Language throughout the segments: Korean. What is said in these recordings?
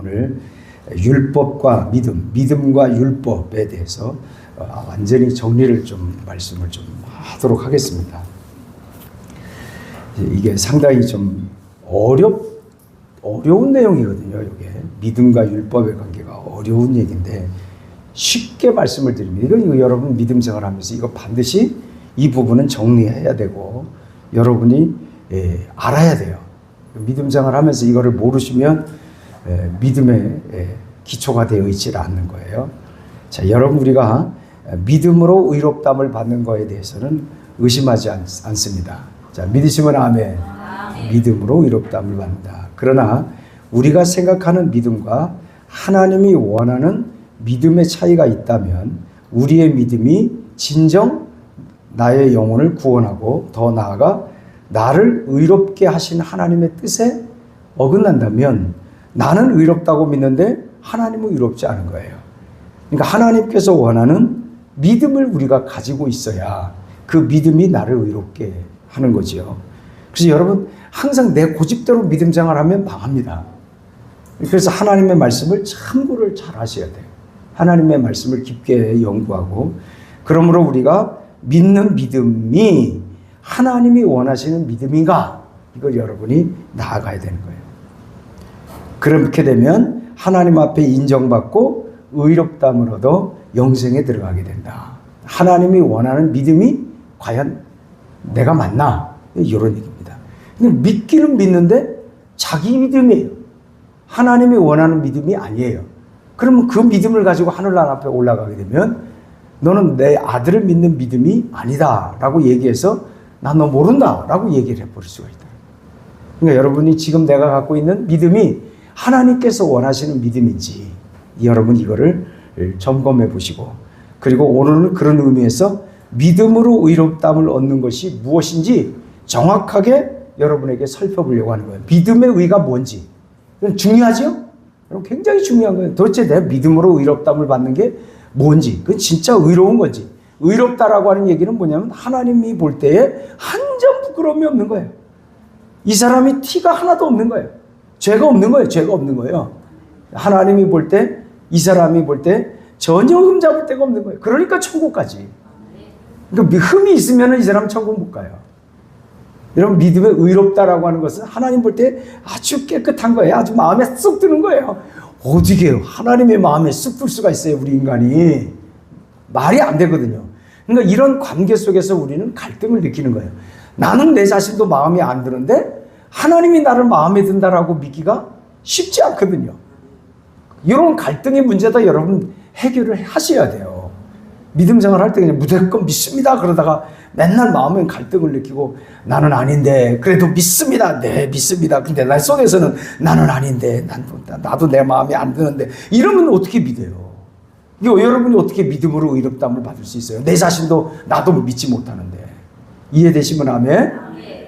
오늘 율법과 믿음, 믿음과 율법에 대해서 완전히 정리를 말씀을 하도록 하겠습니다. 이게 상당히 어려운 내용이거든요. 이게 믿음과 율법의 관계가 어려운 얘기인데 쉽게 말씀을 드립니다. 이거 여러분 믿음 생활하면서 이거 반드시 이 부분은 정리해야 되고 여러분이 알아야 돼요. 믿음 생활하면서 이거를 모르시면 믿음의 기초가 되어 있지 않는 거예요. 자, 여러분 우리가 믿음으로 의롭다함을 받는 거에 대해서는 의심하지 않습니다. 자, 믿으시면 아멘. 믿음으로 의롭다함을 받는다. 그러나 우리가 생각하는 믿음과 하나님이 원하는 믿음의 차이가 있다면 우리의 믿음이 진정 나의 영혼을 구원하고 더 나아가 나를 의롭게 하신 하나님의 뜻에 어긋난다면 나는 의롭다고 믿는데 하나님은 의롭지 않은 거예요. 그러니까 하나님께서 원하는 믿음을 우리가 가지고 있어야 그 믿음이 나를 의롭게 하는 거지요. 그래서 여러분 항상 내 고집대로 믿음 생활하면 망합니다. 그래서 하나님의 말씀을 참고를 잘 하셔야 돼요. 하나님의 말씀을 깊게 연구하고 그러므로 우리가 믿는 믿음이 하나님이 원하시는 믿음인가 이걸 여러분이 나아가야 되는 거예요. 그렇게 되면 하나님 앞에 인정받고 의롭다함을 얻어 영생에 들어가게 된다. 하나님이 원하는 믿음이 과연 내가 맞나? 이런 얘기입니다. 근데 믿기는 믿는데 자기 믿음이에요. 하나님이 원하는 믿음이 아니에요. 그러면 그 믿음을 가지고 하늘나라 앞에 올라가게 되면 너는 내 아들을 믿는 믿음이 아니다 라고 얘기해서 나 너 모른다 라고 얘기를 해버릴 수가 있다. 그러니까 여러분이 지금 내가 갖고 있는 믿음이 하나님께서 원하시는 믿음인지 여러분 이거를 점검해 보시고 그리고 오늘은 그런 의미에서 믿음으로 의롭다함을 얻는 것이 무엇인지 정확하게 여러분에게 살펴보려고 하는 거예요. 믿음의 의가 뭔지. 그건 중요하죠? 여러분 굉장히 중요한 거예요. 도대체 내가 믿음으로 의롭다함을 받는 게 뭔지. 그건 진짜 의로운 건지. 의롭다라고 하는 얘기는 뭐냐면 하나님이 볼 때에 한 점 부끄러움이 없는 거예요. 이 사람이 티가 하나도 없는 거예요. 죄가 없는 거예요. 죄가 없는 거예요. 하나님이 볼 때, 이 사람이 볼 때 전혀 흠잡을 데가 없는 거예요. 그러니까 천국 가지. 그러니까 흠이 있으면 이 사람 천국 못 가요. 여러분 믿음의 의롭다라고 하는 것은 하나님 볼 때 아주 깨끗한 거예요. 아주 마음에 쏙 드는 거예요. 어디게 하나님의 마음에 쑥 들 수가 있어요. 우리 인간이. 말이 안 되거든요. 그러니까 이런 관계 속에서 우리는 갈등을 느끼는 거예요. 나는 내 자신도 마음에 안 드는데 하나님이 나를 마음에 든다라고 믿기가 쉽지 않거든요. 이런 갈등의 문제다 여러분 해결을 하셔야 돼요. 믿음 생활할 때 그냥 무조건 믿습니다 그러다가 맨날 마음에 갈등을 느끼고 나는 아닌데 그래도 믿습니다. 네 믿습니다. 근데 내 속에서는 나는 아닌데 나도 내 마음에 안 드는데 이러면 어떻게 믿어요? 여러분이 어떻게 믿음으로 의롭다함을 받을 수 있어요? 내 자신도 나도 믿지 못하는데. 이해되시면 아멘?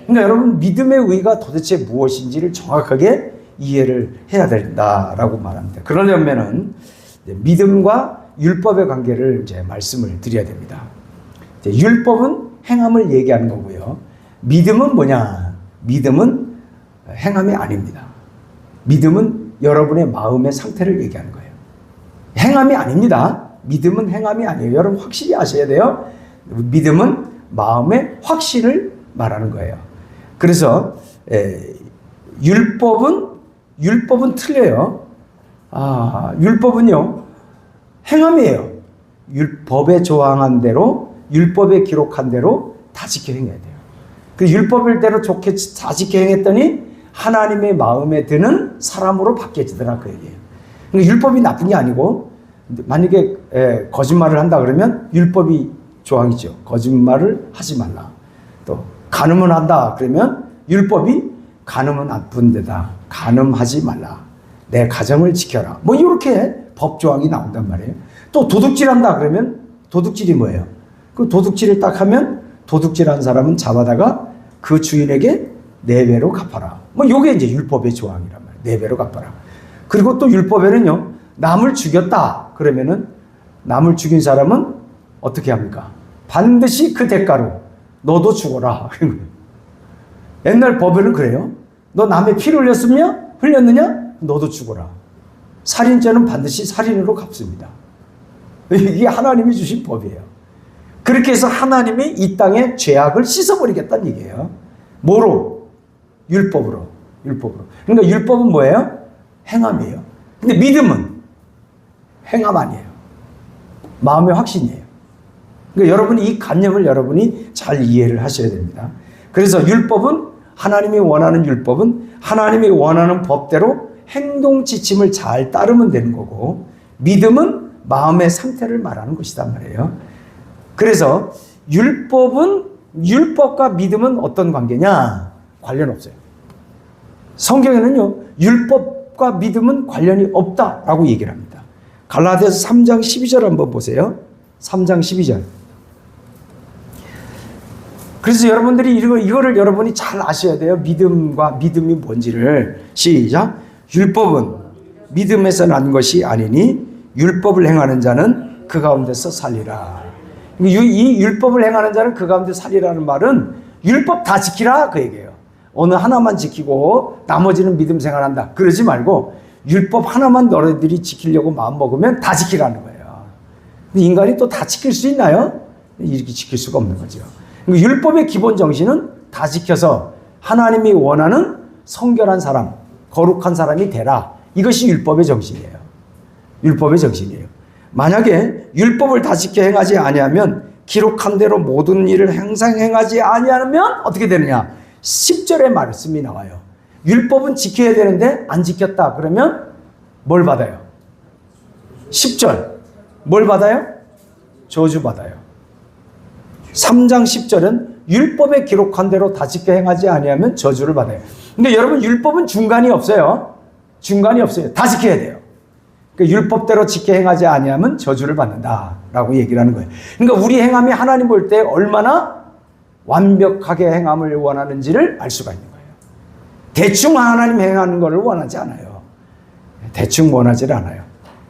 그러니까 여러분 믿음의 의가 도대체 무엇인지를 정확하게 이해를 해야 된다라고 말합니다. 그러려면은 믿음과 율법의 관계를 이제 말씀을 드려야 됩니다. 율법은 행함을 얘기하는 거고요. 믿음은 뭐냐? 믿음은 행함이 아닙니다. 믿음은 여러분의 마음의 상태를 얘기하는 거예요. 행함이 아닙니다. 믿음은 행함이 아니에요. 여러분 확실히 아셔야 돼요. 믿음은 마음의 확신을 말하는 거예요. 그래서 율법은 틀려요. 율법은요 행함이에요. 율법에 조항한 대로 율법에 기록한 대로 다 지켜 행해야 돼요. 그 율법을 대로 좋게 다 지켜 행했더니 하나님의 마음에 드는 사람으로 바뀌어지더라 그 얘기예요. 그러니까 율법이 나쁜 게 아니고 만약에 거짓말을 한다 그러면 율법이 조항이죠. 거짓말을 하지 말라. 또 간음을 한다 그러면 율법이 간음은 나쁜 데다. 간음하지 말라. 내 가정을 지켜라. 뭐 이렇게 법 조항이 나온단 말이에요. 또 도둑질한다 그러면 도둑질이 뭐예요? 그 도둑질을 딱 하면 도둑질한 사람은 잡아다가 그 주인에게 4배로 갚아라. 뭐 요게 이제 율법의 조항이란 말이에요. 4배로 갚아라. 그리고 또 율법에는요. 남을 죽였다 그러면은 남을 죽인 사람은 어떻게 합니까? 반드시 그 대가로 너도 죽어라. 옛날 법에는 그래요. 너 남의 피를 흘렸느냐? 너도 죽어라. 살인죄는 반드시 살인으로 갚습니다. 이게 하나님이 주신 법이에요. 그렇게 해서 하나님이 이 땅의 죄악을 씻어버리겠다는 얘기예요. 뭐로? 율법으로. 그러니까 율법은 뭐예요? 행함이에요. 근데 믿음은 행함 아니에요. 마음의 확신이에요. 그러니까 여러분이 이 관념을 여러분이 잘 이해를 하셔야 됩니다. 그래서 율법은 하나님이 원하는 율법은 하나님이 원하는 법대로 행동 지침을 잘 따르면 되는 거고, 믿음은 마음의 상태를 말하는 것이단 말이에요. 그래서 율법과 믿음은 어떤 관계냐? 관련 없어요. 성경에는요, 율법과 믿음은 관련이 없다라고 얘기를 합니다. 갈라디아서 3장 12절 한번 보세요. 3장 12절. 그래서 여러분들이 이거를 여러분이 잘 아셔야 돼요. 믿음과 믿음이 뭔지를. 시작. 율법은 믿음에서 난 것이 아니니 율법을 행하는 자는 그 가운데서 살리라. 이 율법을 행하는 자는 그 가운데 살리라는 말은 율법 다 지키라 그 얘기예요. 어느 하나만 지키고 나머지는 믿음 생활한다. 그러지 말고 율법 하나만 너희들이 지키려고 마음먹으면 다 지키라는 거예요. 근데 인간이 또 다 지킬 수 있나요? 이렇게 지킬 수가 없는 거죠. 율법의 기본 정신은 다 지켜서 하나님이 원하는 성결한 사람, 거룩한 사람이 되라. 이것이 율법의 정신이에요. 율법의 정신이에요. 만약에 율법을 다 지켜 행하지 아니하면 기록한 대로 모든 일을 항상 행하지 아니하면 어떻게 되느냐? 10절의 말씀이 나와요. 율법은 지켜야 되는데 안 지켰다. 그러면 뭘 받아요? 10절. 뭘 받아요? 저주 받아요. 3장 10절은 율법에 기록한 대로 다 지켜 행하지 아니하면 저주를 받아요. 근데 여러분 율법은 중간이 없어요. 중간이 없어요. 다 지켜야 돼요. 그러니까 율법대로 지켜 행하지 아니하면 저주를 받는다라고 얘기를 하는 거예요. 그러니까 우리 행함이 하나님 볼 때 얼마나 완벽하게 행함을 원하는지를 알 수가 있는 거예요. 대충 하나님 행하는 것을 원하지 않아요. 대충 원하지 않아요.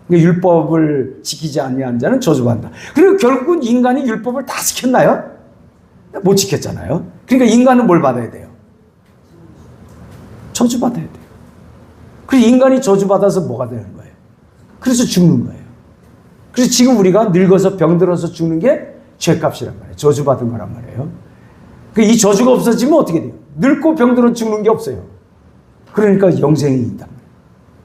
그러니까 율법을 지키지 아니한 자는 저주받는다. 그리고 결국은 인간이 율법을 다 지켰나요? 못 지켰잖아요. 그러니까 인간은 뭘 받아야 돼요? 저주받아야 돼요. 그래서 인간이 저주받아서 뭐가 되는 거예요? 그래서 죽는 거예요. 그래서 지금 우리가 늙어서 병들어서 죽는 게 죄값이란 말이에요. 저주받은 거란 말이에요. 이 저주가 없어지면 어떻게 돼요? 늙고 병들어 죽는 게 없어요. 그러니까 영생이 있단 말이에요.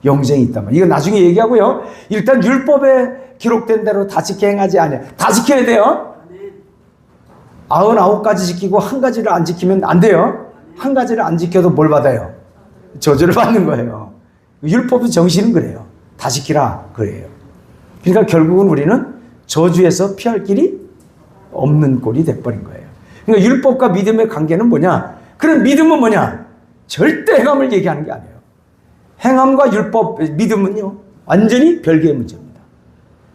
영생이 있단 말이에요. 이거 나중에 얘기하고요. 일단 율법에 기록된 대로 다 지켜 행하지 않아요. 다 지켜야 돼요. 99가지 지키고 한 가지를 안 지키면 안 돼요. 한 가지를 안 지켜도 뭘 받아요? 저주를 받는 거예요. 율법의 정신은 그래요. 다 지키라 그래요. 그러니까 결국은 우리는 저주에서 피할 길이 없는 꼴이 돼버린 거예요. 그러니까 율법과 믿음의 관계는 뭐냐? 그런 믿음은 뭐냐? 절대 행함을 얘기하는 게 아니에요. 행함과 율법, 믿음은요 완전히 별개의 문제입니다.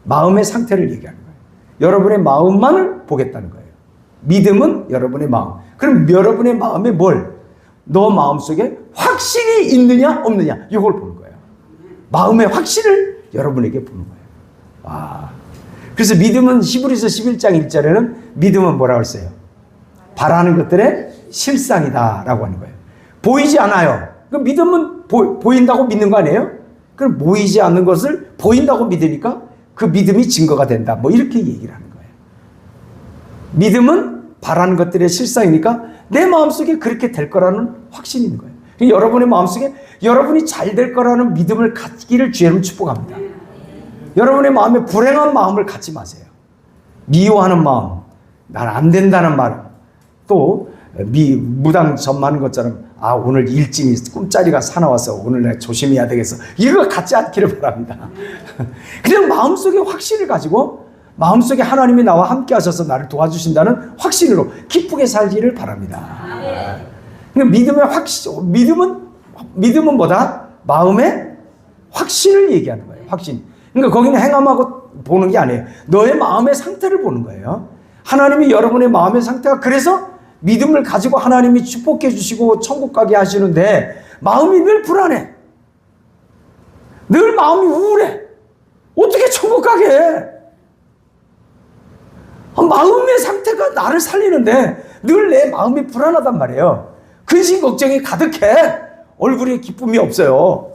마음의 상태를 얘기하는 거예요. 여러분의 마음만을 보겠다는 거예요. 믿음은 여러분의 마음. 그럼 여러분의 마음에 뭘? 너 마음속에 확신이 있느냐 없느냐 이걸 보는 거예요. 마음의 확신을 여러분에게 보는 거예요. 와. 그래서 믿음은 히브리서 11장 1절에는 믿음은 뭐라고 했어요? 바라는 것들의 실상이다라고 하는 거예요. 보이지 않아요. 그럼 믿음은 보인다고 믿는 거 아니에요? 그럼 보이지 않는 것을 보인다고 믿으니까 그 믿음이 증거가 된다. 뭐 이렇게 얘기를 하는 거예요. 믿음은 바라는 것들의 실상이니까 내 마음속에 그렇게 될 거라는 확신이 있는 거예요. 여러분의 마음속에 여러분이 잘 될 거라는 믿음을 갖기를 주의 이름으로 축복합니다. 여러분의 마음에 불행한 마음을 갖지 마세요. 미워하는 마음, 난 안 된다는 말, 또 무당전하는 것처럼 아 오늘 일진이 꿈자리가 사나워서 오늘 내가 조심해야 되겠어. 이거 갖지 않기를 바랍니다. 그냥 마음속에 확신을 가지고 마음속에 하나님이 나와 함께 하셔서 나를 도와주신다는 확신으로 기쁘게 살기를 바랍니다. 그러니까 믿음은 뭐다? 마음의 확신을 얘기하는 거예요. 확신. 그러니까 거기는 행함하고 보는 게 아니에요. 너의 마음의 상태를 보는 거예요. 하나님이 여러분의 마음의 상태가 그래서 믿음을 가지고 하나님이 축복해 주시고 천국 가게 하시는데 마음이 늘 불안해. 늘 마음이 우울해. 어떻게 천국 가게 해? 마음의 상태가 나를 살리는데 늘 내 마음이 불안하단 말이에요. 근심 걱정이 가득해. 얼굴에 기쁨이 없어요.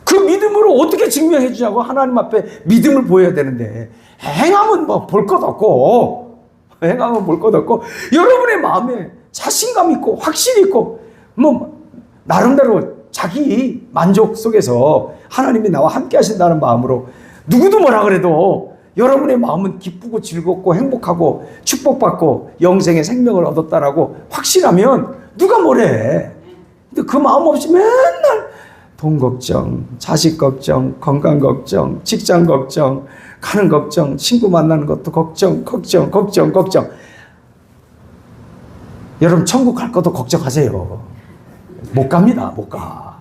그 믿음으로 어떻게 증명해 주냐고. 하나님 앞에 믿음을 보여야 되는데 행함은 뭐 볼 것 없고, 행함은 볼 것 없고, 여러분의 마음에 자신감 있고 확신 있고 뭐 나름대로 자기 만족 속에서 하나님이 나와 함께 하신다는 마음으로 누구도 뭐라 그래도 여러분의 마음은 기쁘고 즐겁고 행복하고 축복받고 영생의 생명을 얻었다라고 확신하면 누가 뭐래. 근데 그 마음 없이 맨날 돈 걱정, 자식 걱정, 건강 걱정, 직장 걱정, 가는 걱정, 친구 만나는 것도 걱정. 여러분 천국 갈 것도 걱정하세요. 못 갑니다. 못 가.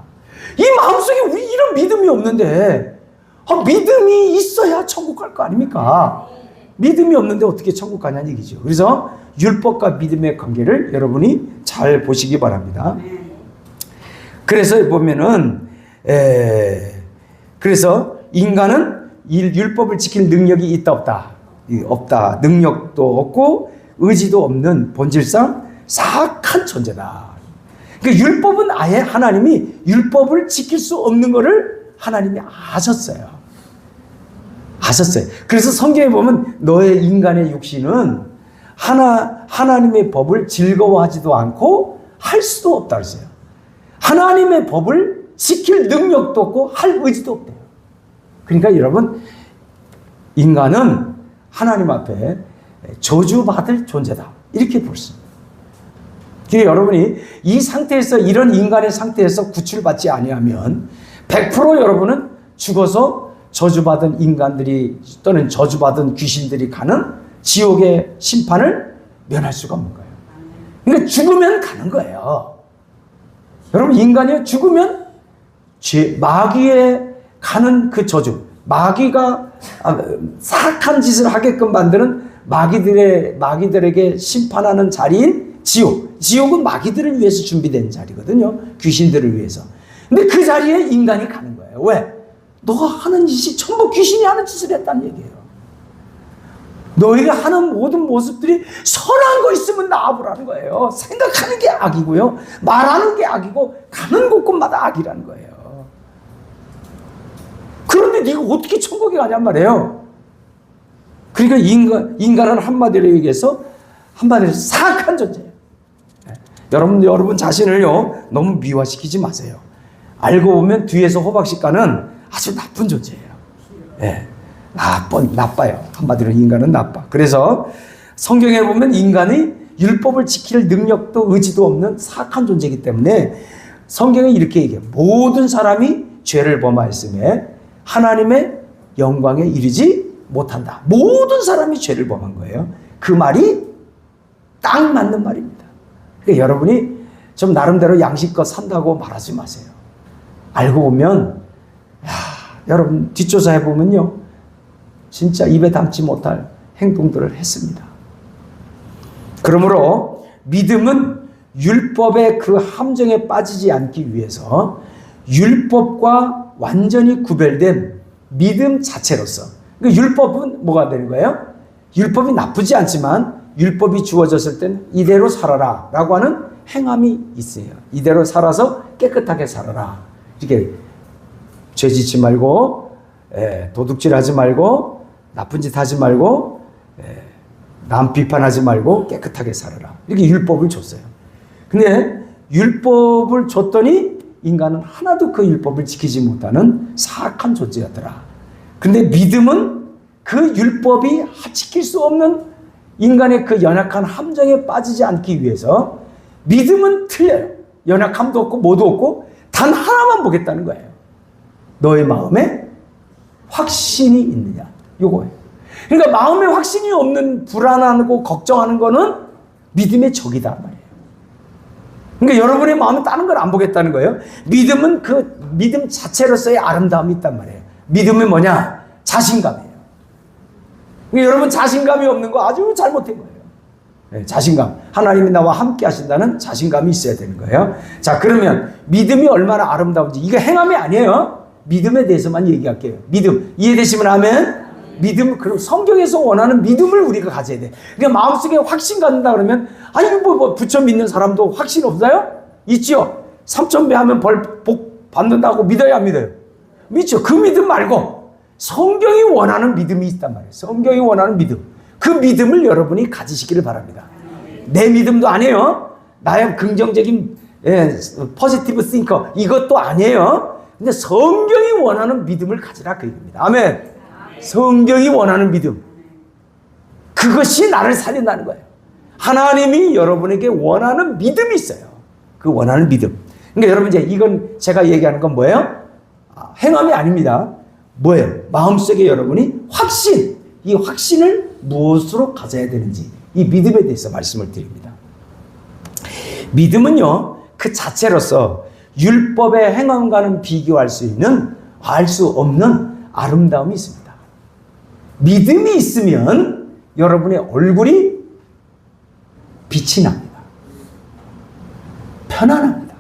이 마음속에 우리 이런 믿음이 없는데, 믿음이 있어야 천국 갈 거 아닙니까? 믿음이 없는데 어떻게 천국 가냐는 얘기죠. 그래서 율법과 믿음의 관계를 여러분이 잘 보시기 바랍니다. 그래서 보면은 그래서 인간은 율법을 지킬 능력이 있다 없다? 없다. 능력도 없고 의지도 없는 본질상 사악한 존재다. 그러니까 율법은 아예 하나님이 율법을 지킬 수 없는 것을 하나님이 아셨어요. 그래서 성경에 보면 너의 인간의 육신은 하나님의 법을 즐거워하지도 않고 할 수도 없다 그랬어요. 하나님의 법을 지킬 능력도 없고 할 의지도 없대요. 그러니까 여러분, 인간은 하나님 앞에 저주받을 존재다. 이렇게 볼 수 있습니다. 그러니까 여러분이 이 상태에서, 이런 인간의 상태에서 구출받지 아니하면 100% 여러분은 죽어서 저주받은 인간들이 또는 저주받은 귀신들이 가는 지옥의 심판을 면할 수가 없는 거예요. 그러니까 죽으면 가는 거예요. 여러분, 인간이 죽으면 마귀에 가는 그 저주, 마귀가 사악한 짓을 하게끔 만드는 마귀들에게 심판하는 자리인 지옥은 마귀들을 위해서 준비된 자리거든요. 귀신들을 위해서. 근데 그 자리에 인간이 가는 거예요. 왜? 너가 하는 짓이 전부 귀신이 하는 짓을 했다는 얘기예요. 너희가 하는 모든 모습들이 선한 거 있으면 나와보라는 거예요. 생각하는 게 악이고요. 말하는 게 악이고 가는 곳곳마다 악이라는 거예요. 그런데 네가 어떻게 천국에 가냔 말이에요. 그러니까 인간은 한마디로 얘기해서 사악한 존재예요. 여러분 자신을요 너무 미화시키지 마세요. 알고 보면 뒤에서 호박씨 까는 아주 나쁜 존재예요. 예, 나빠요. 한마디로 인간은 나빠. 그래서 성경에 보면 인간이 율법을 지킬 능력도 의지도 없는 사악한 존재이기 때문에 성경이 이렇게 얘기해요. 모든 사람이 죄를 범하였음에 하나님의 영광에 이르지 못한다. 모든 사람이 죄를 범한 거예요. 그 말이 딱 맞는 말입니다. 그러니까 여러분이 좀 나름대로 양식껏 산다고 말하지 마세요. 알고 보면 여러분 뒷조사해 보면요 진짜 입에 담지 못할 행동들을 했습니다. 그러므로 믿음은 율법의 그 함정에 빠지지 않기 위해서 율법과 완전히 구별된 믿음 자체로서, 그러니까 율법은 뭐가 되는 거예요? 율법이 나쁘지 않지만 율법이 주어졌을 땐 이대로 살아라 라고 하는 행함이 있어요. 이대로 살아서 깨끗하게 살아라. 이렇게 죄 짓지 말고, 도둑질 하지 말고, 나쁜 짓 하지 말고, 남 비판하지 말고 깨끗하게 살아라. 이렇게 율법을 줬어요. 근데 율법을 줬더니 인간은 하나도 그 율법을 지키지 못하는 사악한 존재였더라. 근데 믿음은 그 율법이 지킬 수 없는 인간의 그 연약한 함정에 빠지지 않기 위해서 믿음은 틀려요. 연약함도 없고 뭐도 없고 단 하나만 보겠다는 거예요. 너의 마음에 확신이 있느냐. 요거예요. 그러니까 마음에 확신이 없는 불안하고 걱정하는 거는 믿음의 적이다 말이에요. 그러니까 여러분의 마음은 다른 걸 안 보겠다는 거예요. 믿음은 그 믿음 자체로서의 아름다움이 있단 말이에요. 믿음은 뭐냐? 자신감이에요. 그러니까 여러분 자신감이 없는 거 아주 잘못된 거예요. 자신감. 하나님이 나와 함께 하신다는 자신감이 있어야 되는 거예요. 자, 그러면 믿음이 얼마나 아름다운지, 이거 행함이 아니에요. 믿음에 대해서만 얘기할게요. 믿음. 이해되시면 하면? 믿음, 그럼 성경에서 원하는 믿음을 우리가 가져야 돼. 그러니까 마음속에 확신 갖는다 그러면, 아니, 부처 믿는 사람도 확신 없어요? 있죠? 3,000배 하면 복 받는다고 믿어야 안 믿어요? 믿죠. 그 믿음 말고 성경이 원하는 믿음이 있단 말이에요. 성경이 원하는 믿음. 그 믿음을 여러분이 가지시기를 바랍니다. 내 믿음도 아니에요. 나의 긍정적인 포지티브 싱커 이것도 아니에요. 근데 성경이 원하는 믿음을 가지라 그 얘기입니다. 아멘. 성경이 원하는 믿음. 그것이 나를 살린다는 거예요. 하나님이 여러분에게 원하는 믿음이 있어요. 그 원하는 믿음. 그러니까 여러분 이제 이건 제가 얘기하는 건 뭐예요? 행함이 아닙니다. 뭐예요? 마음속에 여러분이 확신. 이 확신을 무엇으로 가져야 되는지 이 믿음에 대해서 말씀을 드립니다. 믿음은요, 그 자체로서 율법의 행함과는 비교할 수 있는, 알 수 없는 아름다움이 있습니다. 믿음이 있으면 여러분의 얼굴이 빛이 납니다. 편안합니다.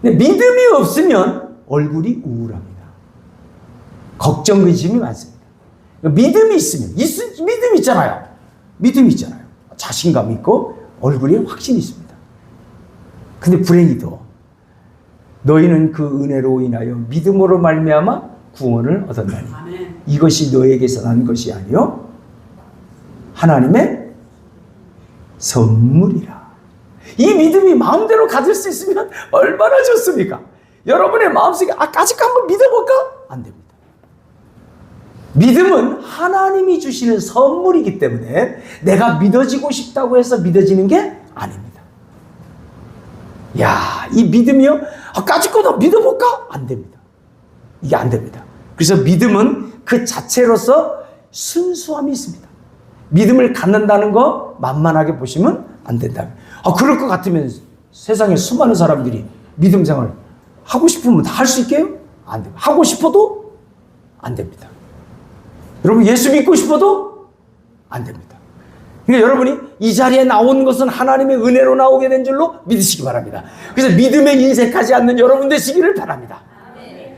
근데 믿음이 없으면 얼굴이 우울합니다. 걱정, 근심이 많습니다. 믿음이 있으면, 믿음이 있잖아요. 믿음이 있잖아요. 자신감 있고 얼굴에 확신이 있습니다. 근데 불행히도 너희는 그 은혜로 인하여 믿음으로 말미암아 구원을 얻었나니 이것이 너에게서 난 것이 아니요 하나님의 선물이라. 이 믿음이 마음대로 가질 수 있으면 얼마나 좋습니까? 여러분의 마음속에 아직 한번 믿어볼까? 안 됩니다. 믿음은 하나님이 주시는 선물이기 때문에 내가 믿어지고 싶다고 해서 믿어지는 게 아닙니다. 야, 이 믿음이요? 까짓거나 믿어볼까? 안 됩니다. 이게 안 됩니다. 그래서 믿음은 그 자체로서 순수함이 있습니다. 믿음을 갖는다는 거 만만하게 보시면 안 된다. 그럴 것 같으면 세상에 수많은 사람들이 믿음 생활 하고 싶으면 다 할 수 있게요? 안 됩니다. 하고 싶어도 안 됩니다. 여러분 예수 믿고 싶어도 안 됩니다. 그러니까 여러분이 이 자리에 나온 것은 하나님의 은혜로 나오게 된 줄로 믿으시기 바랍니다. 그래서 믿음에 인색하지 않는 여러분 되시기를 바랍니다.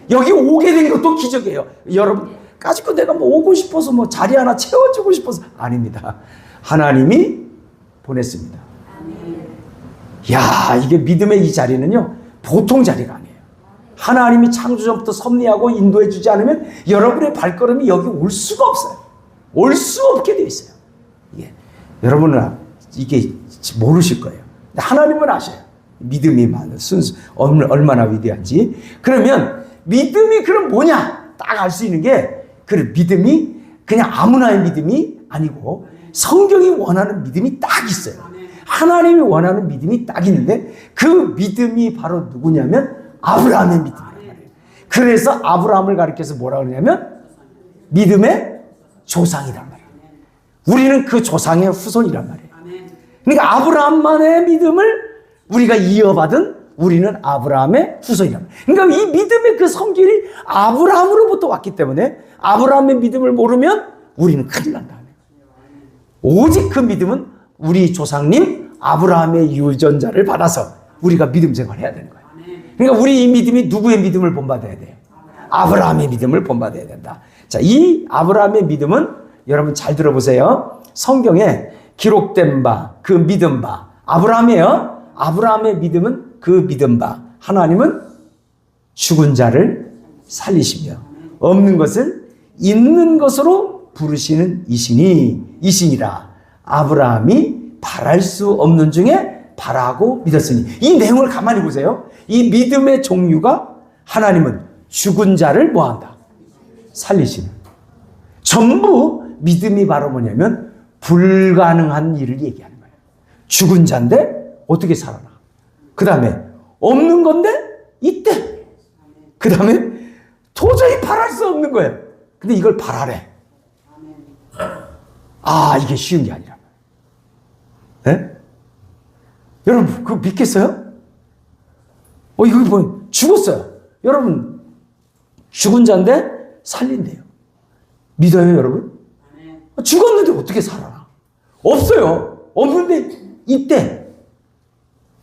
여기 오게 된 것도 기적이에요. 여러분 까짓거 내가 뭐 오고 싶어서 뭐 자리 하나 채워주고 싶어서 아닙니다. 하나님이 보냈습니다. 야, 이게 믿음의 이 자리는요 보통 자리가 아니에요. 하나님이 창조전부터 섭리하고 인도해 주지 않으면 여러분의 발걸음이 여기 올 수가 없어요. 올 수 없게 돼 있어요. 여러분은 이게 모르실 거예요. 하나님은 아셔요. 믿음이 많은 순수 얼마나 위대한지. 그러면 믿음이 그럼 뭐냐? 딱 알 수 있는 게 그 믿음이 그냥 아무나의 믿음이 아니고 성경이 원하는 믿음이 딱 있어요. 하나님이 원하는 믿음이 딱 있는데 그 믿음이 바로 누구냐면 아브라함의 믿음이란 말이에요. 그래서 아브라함을 가리켜서 뭐라 그러냐면 믿음의 조상이란 말이에요. 우리는 그 조상의 후손이란 말이에요. 그러니까 아브라함만의 믿음을 우리가 이어받은 우리는 아브라함의 후손이란 말이에요. 그러니까 이 믿음의 그 성질이 아브라함으로부터 왔기 때문에 아브라함의 믿음을 모르면 우리는 큰일 난다. 오직 그 믿음은 우리 조상님 아브라함의 유전자를 받아서 우리가 믿음 생활해야 되는 거예요. 그러니까 우리 이 믿음이 누구의 믿음을 본받아야 돼요? 아브라함의 믿음을 본받아야 된다. 자, 이 아브라함의 믿음은 여러분 잘 들어보세요. 성경에 기록된 바, 그 믿은 바, 아브라함이에요. 아브라함의 믿음은 그 믿은 바. 하나님은 죽은 자를 살리시며 없는 것을 있는 것으로 부르시는 이시니라. 아브라함이 바랄 수 없는 중에 바라고 믿었으니. 이 내용을 가만히 보세요. 이 믿음의 종류가 하나님은 죽은 자를 뭐한다? 살리시는. 전부 믿음이 바로 뭐냐면 불가능한 일을 얘기하는 거예요. 죽은 자인데 어떻게 살아나? 그 다음에 없는 건데 있대. 그 다음에 도저히 바랄 수 없는 거예요. 근데 이걸 바라래. 이게 쉬운 게 아니라. 네? 여러분 그거 믿겠어요? 이거 뭐 죽었어요. 여러분 죽은 자인데 살린대요. 믿어요 여러분? 죽었는데 어떻게 살아나? 없어요. 없는데 있대.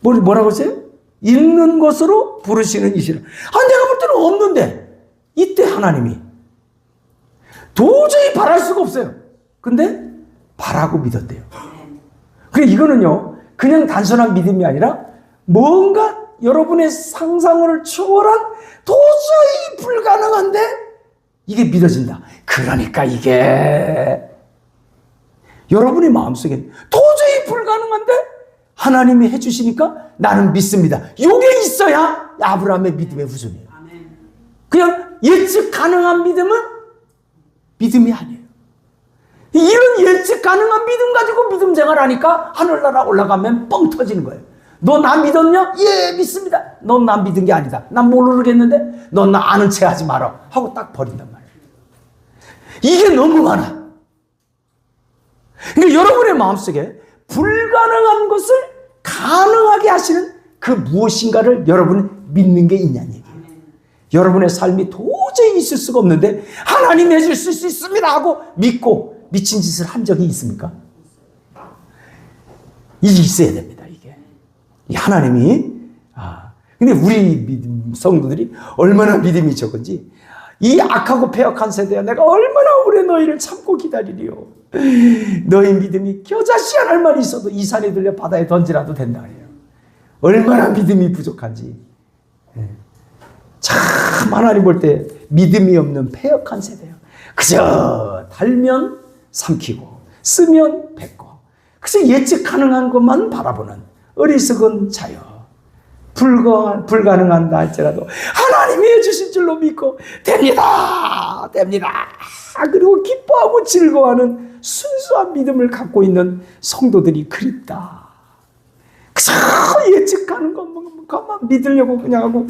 뭐라고 했어요? 있는 것으로 부르시는 이시라. 내가 볼 때는 없는데 있대. 하나님이 도저히 바랄 수가 없어요. 근데 바라고 믿었대요. 그러니까 이거는요 그냥 단순한 믿음이 아니라 뭔가 여러분의 상상을 초월한 도저히 불가능한데 이게 믿어진다. 그러니까 이게 여러분의 마음속에 도저히 불가능한데 하나님이 해주시니까 나는 믿습니다. 이게 있어야 아브라함의 믿음의 후손이에요. 그냥 예측 가능한 믿음은 믿음이 아니에요. 이런 예측 가능한 믿음 가지고 믿음 생활하니까 하늘나라 올라가면 뻥 터지는 거예요. 너 나 믿었냐? 예, 믿습니다. 넌 나 믿은 게 아니다. 난 모르겠는데 넌 나 아는 체 하지 마라 하고 딱 버린단 말이에요. 이게 너무 많아. 그러니까 여러분의 마음속에 불가능한 것을 가능하게 하시는 그 무엇인가를 여러분이 믿는 게 있냐는 얘기예요. 여러분의 삶이 도저히 있을 수가 없는데 하나님이 해줄 수 있습니다 하고 믿고 미친 짓을 한 적이 있습니까? 이게 있어야 됩니다. 이게 하나님이 근데 우리 성도들이 얼마나 믿음이 적은지 이 악하고 패역한 세대야 내가 얼마나 오래 너희를 참고 기다리리요. 너희 믿음이 겨자씨 한 알만 있어도 이 산에 들려 바다에 던지라도 된다 그래요. 얼마나 믿음이 부족한지. 참 하나님 볼 때 믿음이 없는 패역한 세대예요. 그저 달면 삼키고 쓰면 뱉고 그저 예측 가능한 것만 바라보는 어리석은 자여. 불가능한다 할지라도 하나님이 해주실 줄로 믿고 됩니다. 그리고 기뻐하고 즐거워하는 순수한 믿음을 갖고 있는 성도들이 그립다. 그저 예측하는 것만 믿으려고 그냥 하고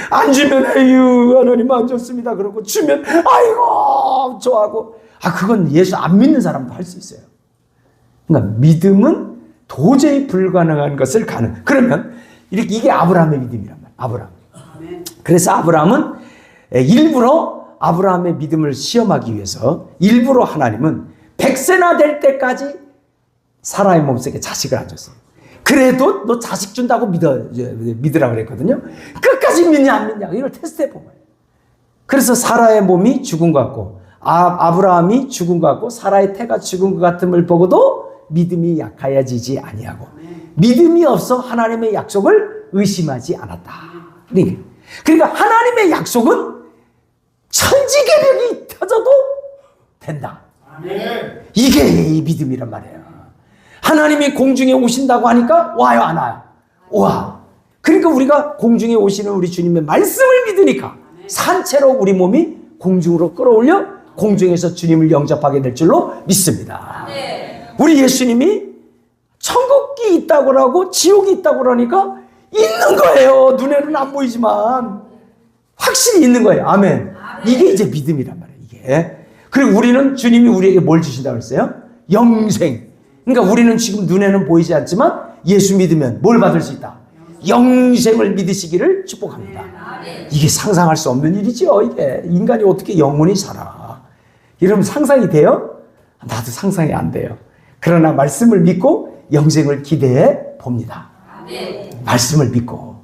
안 주면 에휴 하나님 안 줬습니다. 그러고 주면 아이고 좋아하고 그건 예수 안 믿는 사람도 할 수 있어요. 그러니까 믿음은 도저히 불가능한 것을 그러면 이게 아브라함의 믿음이란 말이에요. 아브라함. 그래서 아브라함은 일부러 아브라함의 믿음을 시험하기 위해서 일부러 하나님은 100세나 될 때까지 사라의 몸속에 자식을 안 줬어요. 그래도 너 자식 준다고 믿으라고 그랬거든요. 끝까지 믿냐 안 믿냐 이걸 테스트해 본 거예요. 그래서 사라의 몸이 죽은 것 같고 아브라함이 죽은 것 같고 사라의 태가 죽은 것 같음을 보고도 믿음이 약하여지지 아니하고 믿음이 없어 하나님의 약속을 의심하지 않았다. 그러니까 하나님의 약속은 천지개벽이 터져도 된다. 이게 이 믿음이란 말이에요. 하나님이 공중에 오신다고 하니까 와요 안 와요? 와. 그러니까 우리가 공중에 오시는 우리 주님의 말씀을 믿으니까 산채로 우리 몸이 공중으로 끌어올려 공중에서 주님을 영접하게 될 줄로 믿습니다. 우리 예수님이 천국이 있다고 하고 지옥이 있다고 그러니까 있는 거예요. 눈에는 안 보이지만 확실히 있는 거예요. 아멘. 이게 이제 믿음이란 말이에요. 이게. 그리고 우리는 주님이 우리에게 뭘 주신다고 했어요? 영생. 그러니까 우리는 지금 눈에는 보이지 않지만 예수 믿으면 뭘 받을 수 있다? 영생을 믿으시기를 축복합니다. 이게 상상할 수 없는 일이죠. 이게 인간이 어떻게 영원히 살아? 이러면 상상이 돼요? 나도 상상이 안 돼요. 그러나 말씀을 믿고 영생을 기대해 봅니다. 말씀을 믿고.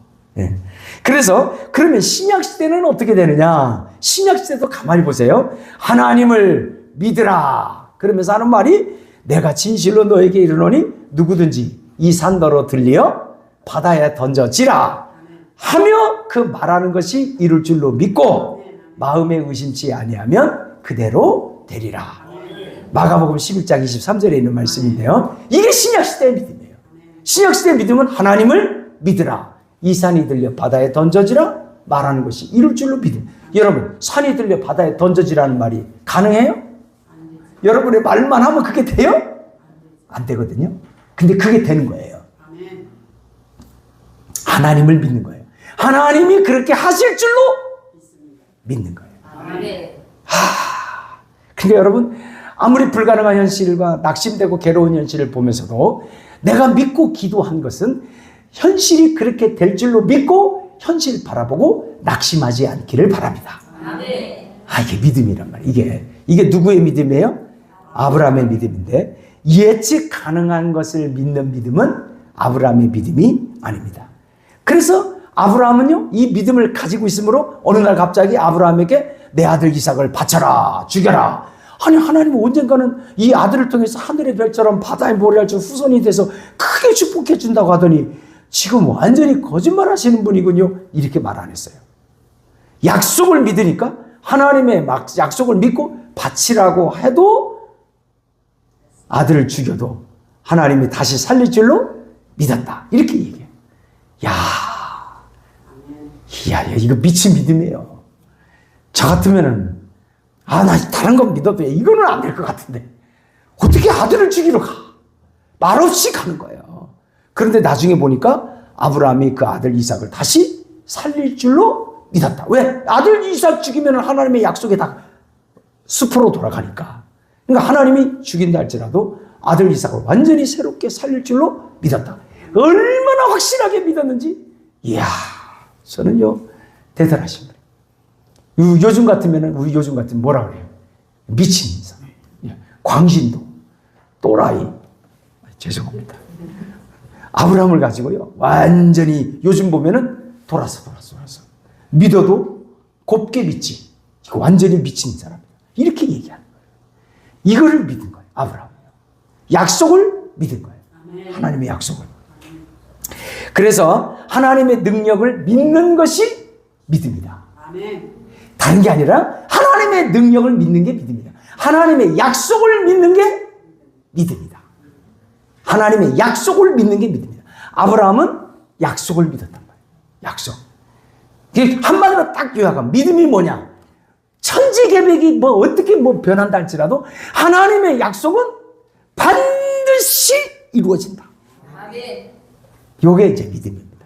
그래서 그러면 신약시대는 어떻게 되느냐? 신약시대도 가만히 보세요. 하나님을 믿으라. 그러면서 하는 말이 내가 진실로 너에게 이르노니 누구든지 이 산더러 들리어 바다에 던져지라 하며 그 말하는 것이 이룰 줄로 믿고 마음에 의심치 아니하면 그대로 되리라. 마가복음 11장 23절에 있는 말씀인데요. 이게 신약시대의 믿음이에요. 신약시대의 믿음은 하나님을 믿으라. 이 산이 들려 바다에 던져지라 말하는 것이 이룰 줄로 믿음. 여러분 산이 들려 바다에 던져지라는 말이 가능해요? 여러분의 말만 하면 그게 돼요? 안 되거든요. 근데 그게 되는 거예요. 하나님을 믿는 거예요. 하나님이 그렇게 하실 줄로 믿는 거예요. 그러니까 여러분 아무리 불가능한 현실과 낙심되고 괴로운 현실을 보면서도 내가 믿고 기도한 것은 현실이 그렇게 될 줄로 믿고 현실 바라보고 낙심하지 않기를 바랍니다. 이게 믿음이란 말이에요. 이게 누구의 믿음이에요? 아브라함의 믿음인데 예측 가능한 것을 믿는 믿음은 아브라함의 믿음이 아닙니다. 그래서 아브라함은요 이 믿음을 가지고 있으므로 어느 날 갑자기 아브라함에게 내 아들 이삭을 바쳐라 죽여라. 아니 하나님은 언젠가는 이 아들을 통해서 하늘의 별처럼 바다의 모래알처럼 후손이 돼서 크게 축복해 준다고 하더니 지금 완전히 거짓말 하시는 분이군요. 이렇게 말 안 했어요. 약속을 믿으니까 하나님의 약속을 믿고 바치라고 해도 아들을 죽여도 하나님이 다시 살릴 줄로 믿었다. 이렇게 얘기해요. 야, 이거 미친 믿음이에요. 저 같으면은, 나 다른 건 믿어도 이거는 안 될 것 같은데. 어떻게 아들을 죽이러 가? 말없이 가는 거예요. 그런데 나중에 보니까 아브라함이 그 아들 이삭을 다시 살릴 줄로 믿었다. 왜? 아들 이삭 죽이면 하나님의 약속에 다 숲으로 돌아가니까. 그러니까 하나님이 죽인다 할지라도 아들 이삭을 완전히 새롭게 살릴 줄로 믿었다. 얼마나 확실하게 믿었는지. 이야, 저는요, 대단하신 분이에요. 요즘 같으면은, 우리 요즘 같으면 뭐라 그래요? 미친 인상. 광신도, 또라이. 죄송합니다. 아브라함을 가지고요, 완전히 요즘 보면은 돌아서. 믿어도 곱게 믿지. 이거 완전히 미친 사람이에요. 이렇게 얘기하는 거예요. 이거를 믿은 거예요, 아브라함. 약속을 믿은 거예요. 하나님의 약속을. 그래서 하나님의 능력을 믿는 것이 믿음이다. 다른 게 아니라 하나님의 능력을 믿는 게 믿음이다. 하나님의 약속을 믿는 게 믿음이다. 하나님의 약속을 믿는 게 믿음이다. 아브라함은 약속을 믿었단 말이에요. 약속. 한마디로 딱 요약하면 믿음이 뭐냐? 천지계획이 어떻게 변한다 할지라도 하나님의 약속은 반드시 이루어진다. 이게 이제 믿음입니다.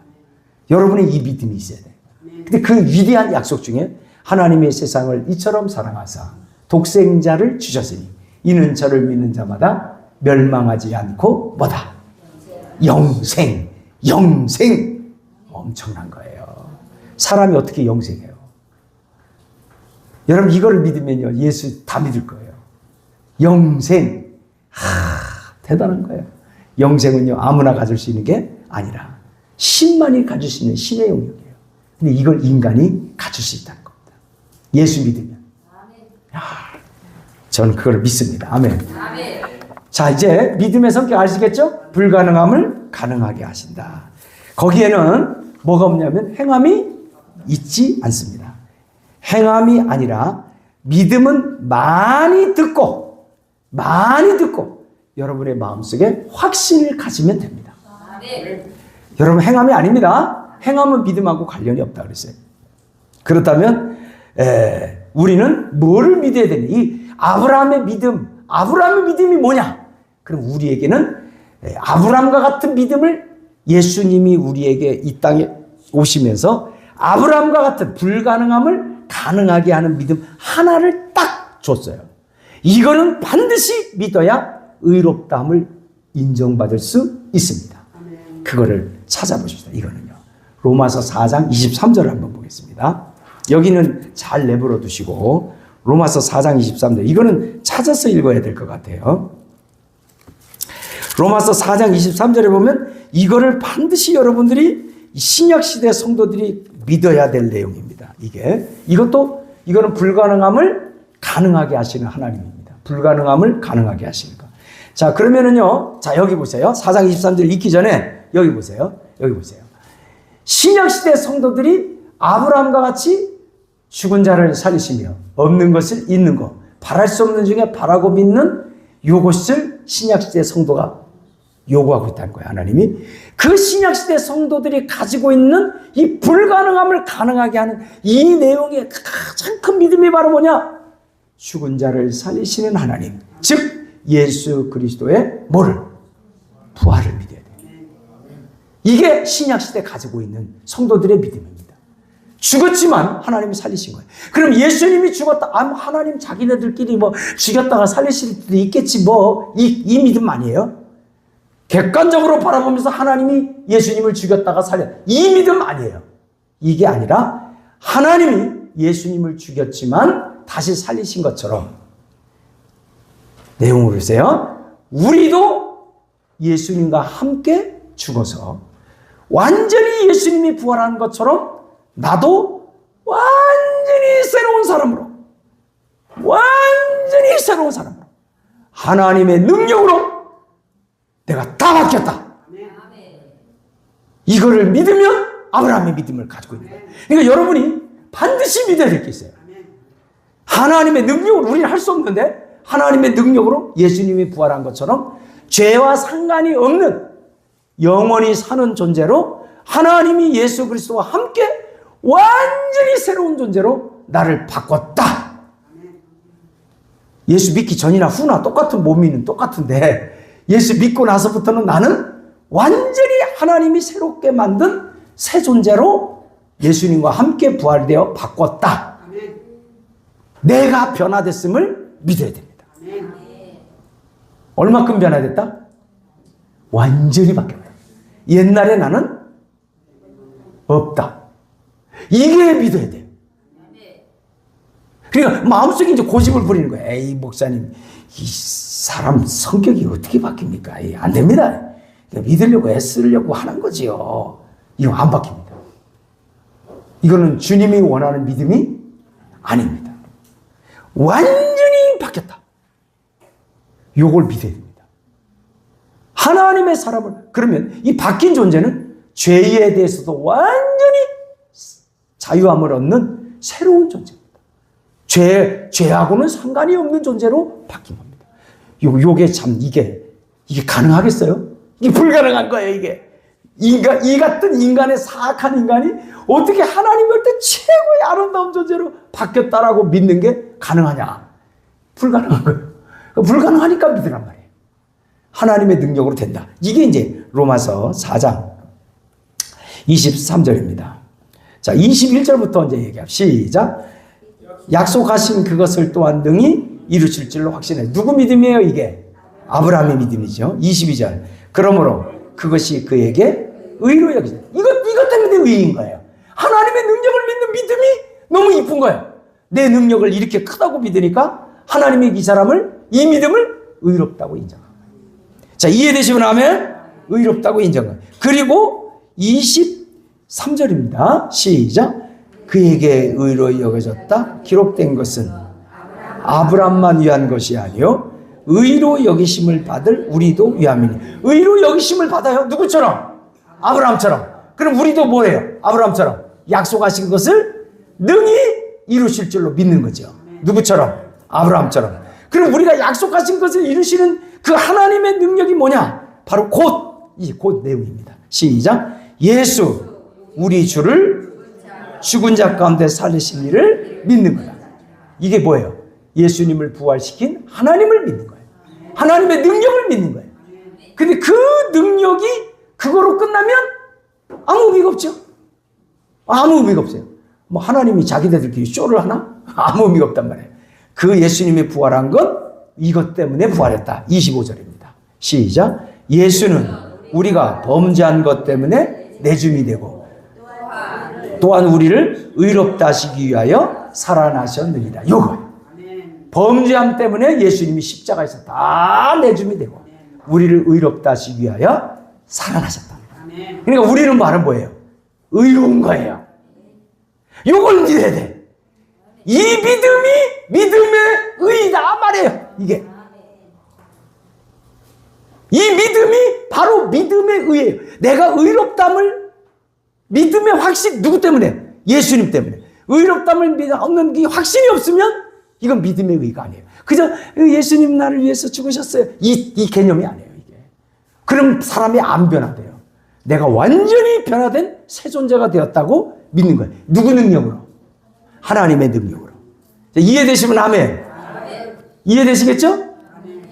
여러분의 이 믿음이 있어야 돼요. 근데 그 위대한 약속 중에 하나님의 세상을 이처럼 사랑하사 독생자를 주셨으니 이는 저를 믿는 자마다 멸망하지 않고 뭐다? 영생. 엄청난 거예요. 사람이 어떻게 영생해요? 여러분 이거를 믿으면요, 예수 다 믿을 거예요. 영생. 대단한 거예요. 영생은요, 아무나 가질 수 있는 게 아니라 신만이 가질 수 있는 신의 영역이에요. 근데 이걸 인간이 가질 수 있다는 겁니다. 예수 믿으면. 저는 그걸 믿습니다. 아멘. 자, 이제 믿음의 성격 아시겠죠? 불가능함을 가능하게 하신다. 거기에는 뭐가 없냐면 행함이 있지 않습니다. 행함이 아니라 믿음은 많이 듣고 여러분의 마음속에 확신을 가지면 됩니다. 여러분 행함이 아닙니다. 행함은 믿음하고 관련이 없다 그랬어요. 그렇다면 우리는 뭐를 믿어야 되니? 이 아브라함의 믿음이 뭐냐? 그럼 우리에게는 아브라함과 같은 믿음을 예수님이 우리에게 이 땅에 오시면서 아브라함과 같은 불가능함을 가능하게 하는 믿음 하나를 딱 줬어요. 이거는 반드시 믿어야 의롭다함을 인정받을 수 있습니다. 그거를 찾아보십시다. 이거는요. 로마서 4장 23절을 한번 보겠습니다. 여기는 잘 내버려 두시고 로마서 4장 23절 이거는 찾아서 읽어야 될 것 같아요. 로마서 4장 23절에 보면 이거를 반드시 여러분들이 신약시대 성도들이 믿어야 될 내용입니다. 이거는 불가능함을 가능하게 하시는 하나님입니다. 불가능함을 가능하게 하시는 것. 자, 그러면은요. 자, 여기 보세요. 4장 23절 읽기 전에 여기 보세요. 신약시대 성도들이 아브라함과 같이 죽은 자를 살리시며 없는 것을 있는 것, 바랄 수 없는 중에 바라고 믿는 이것을 신약시대 성도가 요구하고 있다는 거예요. 하나님이 그 신약시대 성도들이 가지고 있는 이 불가능함을 가능하게 하는 이 내용의 가장 큰 믿음이 바로 뭐냐? 죽은 자를 살리시는 하나님, 즉 예수 그리스도의 뭐를? 부활을 믿어야 돼요. 이게 신약시대 가지고 있는 성도들의 믿음입니다. 죽었지만 하나님이 살리신 거예요. 그럼 예수님이 죽었다. 하나님 자기네들끼리 죽였다가 살리실 수도 있겠지 이 믿음 아니에요? 객관적으로 바라보면서 하나님이 예수님을 죽였다가 이 믿음 아니에요. 이게 아니라 하나님이 예수님을 죽였지만 다시 살리신 것처럼 내용을 보세요. 우리도 예수님과 함께 죽어서 완전히 예수님이 부활한 것처럼 나도 완전히 새로운 사람으로 하나님의 능력으로 내가 다 바뀌었다. 이거를 믿으면 아브라함의 믿음을 가지고 있는 거예요. 그러니까 여러분이 반드시 믿어야 될 게 있어요. 하나님의 능력으로 우리는 할 수 없는데 하나님의 능력으로 예수님이 부활한 것처럼 죄와 상관이 없는 영원히 사는 존재로 하나님이 예수 그리스도와 함께 완전히 새로운 존재로 나를 바꿨다. 예수 믿기 전이나 후나 똑같은 몸이는 똑같은데 예수 믿고 나서부터는 나는 완전히 하나님이 새롭게 만든 새 존재로 예수님과 함께 부활되어 바꿨다. 내가 변화됐음을 믿어야 됩니다. 얼마큼 변화됐다? 완전히 바뀌었다. 옛날에 나는 없다. 이게 믿어야 돼요. 그러니까 마음속에 이제 고집을 부리는 거예요. 에이, 목사님, 이 사람 성격이 어떻게 바뀝니까? 에이, 안 됩니다. 믿으려고 애쓰려고 하는 거지요. 이거 안 바뀝니다. 이거는 주님이 원하는 믿음이 아닙니다. 완전히 바뀌었다. 요걸 믿어야 됩니다. 하나님의 사람을, 그러면 이 바뀐 존재는 죄에 대해서도 완전히 자유함을 얻는 새로운 존재입니다. 죄하고는 상관이 없는 존재로 바뀐 겁니다. 요게 참, 이게 가능하겠어요? 이게 불가능한 거예요, 이게. 이 같은 인간의 사악한 인간이 어떻게 하나님 볼 때 최고의 아름다운 존재로 바뀌었다라고 믿는 게 가능하냐? 불가능한 거예요. 불가능하니까 믿으란 말이에요. 하나님의 능력으로 된다. 이게 이제 로마서 4장 23절입니다. 자, 21절부터 이제 얘기합니다. 시작. 약속하신 그것을 또한 능히 이루실 줄로 확신해. 누구 믿음이에요, 이게? 아브라함의 믿음이죠. 22절. 그러므로 그것이 그에게 의로 여기죠. 이것 때문에 의인 거예요. 하나님의 능력을 믿는 믿음이 너무 이쁜 거예요. 내 능력을 이렇게 크다고 믿으니까 하나님이 이 믿음을 의롭다고 인정합니다. 자, 이해되시면 아멘? 의롭다고 인정합니다. 그리고 23절입니다. 시작. 그에게 의로 여겨졌다. 기록된 것은 아브라함만 위한 것이 아니요 의로 여기심을 받을 우리도 위함이니. 의로 여기심을 받아요. 누구처럼? 아브라함처럼. 그럼 우리도 뭐예요? 아브라함처럼 약속하신 것을 능히 이루실 줄로 믿는 거죠. 누구처럼? 아브라함처럼. 그럼 우리가 약속하신 것을 이루시는 그 하나님의 능력이 뭐냐? 바로 곧 내용입니다. 시작. 예수 우리 주를 죽은 자 가운데 살리신 이를 믿는 거다. 이게 뭐예요? 예수님을 부활시킨 하나님을 믿는 거예요. 하나님의 능력을 믿는 거예요. 근데 그 능력이 그거로 끝나면 아무 의미가 없죠. 아무 의미가 없어요. 뭐 하나님이 자기네들끼리 쇼를 하나? 아무 의미가 없단 말이에요. 그 예수님이 부활한 것 이것 때문에 부활했다. 25절입니다. 시작. 예수는 우리가 범죄한 것 때문에 내줌이 되고 또한 우리를 의롭다 하시기 위하여 살아나셨느니라. 요거. 범죄함 때문에 예수님이 십자가에서 다 내줌이 되고 우리를 의롭다 하시기 위하여 살아나셨다. 그러니까 우리는 말은 뭐예요? 의로운 거예요. 요걸 믿어야 돼. 이 믿음이 믿음의 의다 말이에요. 이게. 이 믿음이 바로 믿음의 의예요. 내가 의롭담을 믿음의 확신 누구 때문에? 예수님 때문에. 의롭담을 얻는 게 확신이 없으면 이건 믿음의 의가 아니에요. 그저 예수님 나를 위해서 죽으셨어요. 이 개념이 아니에요. 이게. 그럼 사람이 안 변화돼요. 내가 완전히 변화된 새 존재가 되었다고 믿는 거예요. 누구 능력으로? 하나님의 능력으로. 이해되시면 아멘. 이해되시겠죠?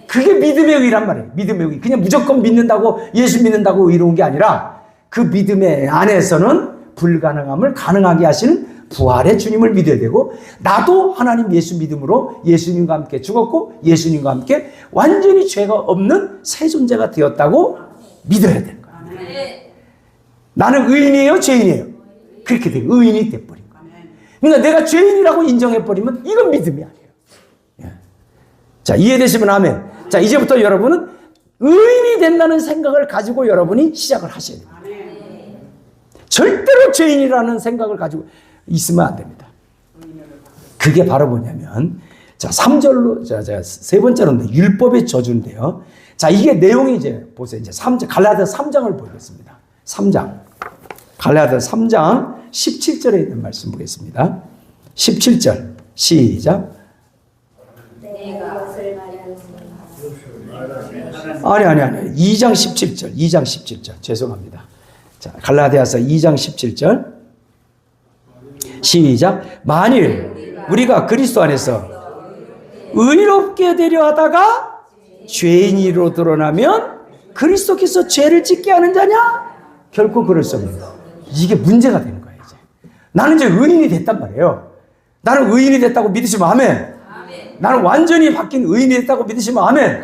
그게 믿음의 의란 말이에요. 믿음의 의. 그냥 무조건 믿는다고 예수 믿는다고 의로운 게 아니라 그 믿음의 안에서는 불가능함을 가능하게 하시는 부활의 주님을 믿어야 되고 나도 하나님 예수 믿음으로 예수님과 함께 죽었고 예수님과 함께 완전히 죄가 없는 새 존재가 되었다고 믿어야 되는 거예요. 나는 의인이에요? 죄인이에요? 그렇게 돼. 의인이 돼버린 거예요. 그러니까 내가 죄인이라고 인정해버리면 이건 믿음이 아니에요. 자, 이해되시면 아멘. 자, 이제부터 여러분은 의인이 된다는 생각을 가지고 여러분이 시작을 하셔야 됩니다. 절대로 죄인이라는 생각을 가지고 있으면 안 됩니다. 그게 바로 뭐냐면, 자, 3절로, 세 번째로는 율법의 저주인데요. 자, 이게 내용이 이제, 보세요. 이제 갈라디아 3장을 보겠습니다. 3장. 갈라디아 3장 17절에 있는 말씀 보겠습니다. 17절. 시작. 내가 것을 말하였습니다. 아니. 2장 17절. 2장 17절. 죄송합니다. 자, 갈라디아서 2장 17절. 시작. 만일 우리가 그리스도 안에서 의롭게 되려 하다가 죄인으로 드러나면 그리스도께서 죄를 짓게 하는 자냐? 결코 그럴 수 없습니다. 이게 문제가 되는 거예요. 이제. 나는 이제 의인이 됐단 말이에요. 나는 의인이 됐다고 믿으시면 아멘. 나는 완전히 바뀐 의인이 됐다고 믿으시면 아멘.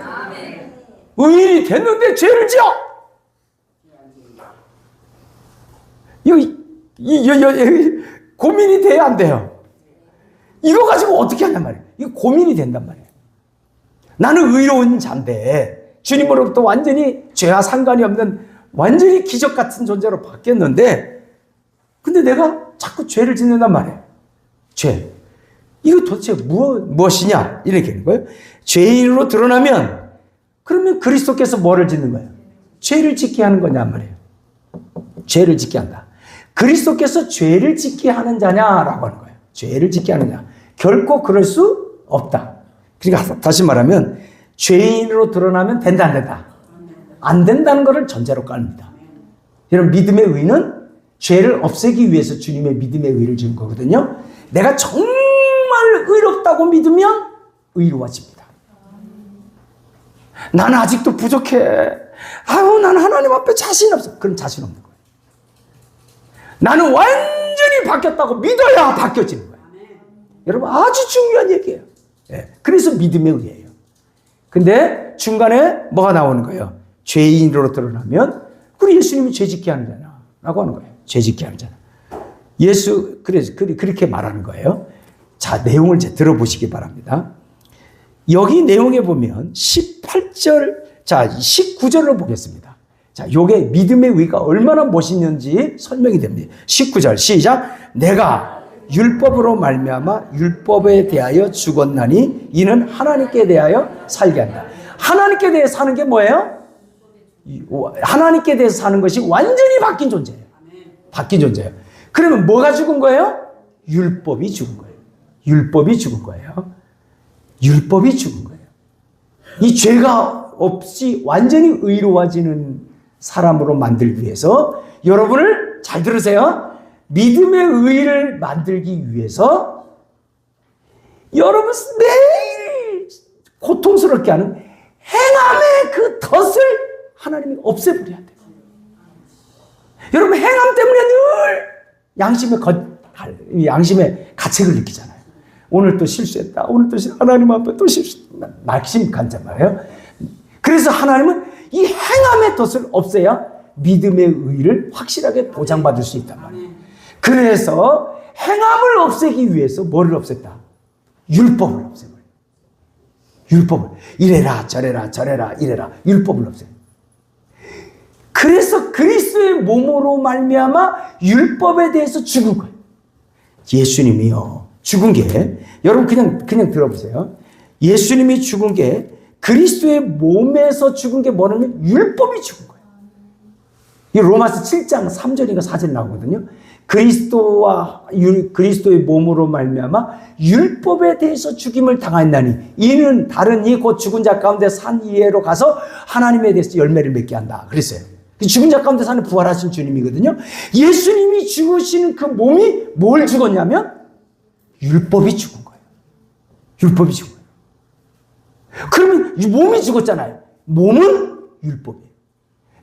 의인이 됐는데 죄를 지어. 이거 고민이 돼야 안 돼요. 이거 가지고 어떻게 하냔 말이에요. 이거 고민이 된단 말이에요. 나는 의로운 자인데 주님으로부터 완전히 죄와 상관이 없는 완전히 기적 같은 존재로 바뀌었는데 근데 내가 자꾸 죄를 짓는단 말이에요. 죄. 이거 도대체 무엇이냐? 이렇게 하는 거예요. 죄인으로 드러나면 그러면 그리스도께서 뭐를 짓는 거예요? 죄를 짓게 하는 거냐 말이에요. 죄를 짓게 한다. 그리스도께서 죄를 짓게 하는 자냐라고 하는 거예요. 죄를 짓게 하는 자. 결코 그럴 수 없다. 그러니까 다시 말하면 죄인으로 드러나면 된다 안 된다? 안 된다는 것을 전제로 깔입니다. 여러분 믿음의 의는 죄를 없애기 위해서 주님의 믿음의 의를 주는 거거든요. 내가 정말 의롭다고 믿으면 의로워집니다. 나는 아직도 부족해. 나는 하나님 앞에 자신 없어. 그럼 자신 없는 거예요. 나는 완전히 바뀌었다고 믿어야 바뀌어지는 거예요. 여러분 아주 중요한 얘기예요. 그래서 믿음의 의예요. 근데 중간에 뭐가 나오는 거예요? 죄인으로 드러나면 그래 예수님이 죄짓게 하는 자냐 라고 하는 거예요. 죄짓게 하는 자냐. 그렇게 말하는 거예요. 자, 내용을 이제 들어보시기 바랍니다. 여기 내용에 보면 18절, 자, 19절로 보겠습니다. 자, 요게 믿음의 의가 얼마나 멋있는지 설명이 됩니다. 19절 시작. 내가 율법으로 말미암아 율법에 대하여 죽었나니 이는 하나님께 대하여 살게 한다. 하나님께 대해 사는 게 뭐예요? 하나님께 대해서 사는 것이 완전히 바뀐 존재예요. 바뀐 존재예요. 그러면 뭐가 죽은 거예요? 율법이 죽은 거예요. 율법이 죽은 거예요. 율법이 죽은 거예요. 이 죄가 없이 완전히 의로워지는 사람으로 만들기 위해서 여러분을 잘 들으세요. 믿음의 의를 만들기 위해서 여러분 매일 고통스럽게 하는 행함의 그 덫을 하나님이 없애버려야 돼요. 여러분 행함 때문에 늘 양심의 가책을 느끼잖아요. 오늘 또 실수했다. 오늘 또 하나님 앞에 또 낙심간단 말이에요. 그래서 하나님은 이 행함의 덫을 없애야 믿음의 의를 확실하게 보장받을 수 있단 말이에요. 그래서 행함을 없애기 위해서 뭐를 없앴다? 율법을 없애버려요. 율법을. 이래라 저래라 저래라 이래라 율법을 없애요. 그래서 그리스도의 몸으로 말미암아 율법에 대해서 죽은 거예요. 예수님이요. 죽은 게 여러분 그냥 들어보세요. 예수님이 죽은 게 그리스도의 몸에서 죽은 게 뭐냐면 율법이 죽은 거예요. 이 로마서 7장 3절인가 4절 나오거든요. 그리스도의 몸으로 말미암아 율법에 대해서 죽임을 당하였나니 이는 다른 이 곧 죽은 자 가운데 산 이에로 가서 하나님에 대해서 열매를 맺게 한다. 그랬어요. 죽은 자 가운데 사는 부활하신 주님이거든요. 예수님이 죽으시는 그 몸이 뭘 죽었냐면 율법이 죽은 거예요. 율법이 죽은 거예요. 그러면 이 몸이 죽었잖아요. 몸은 율법이에요.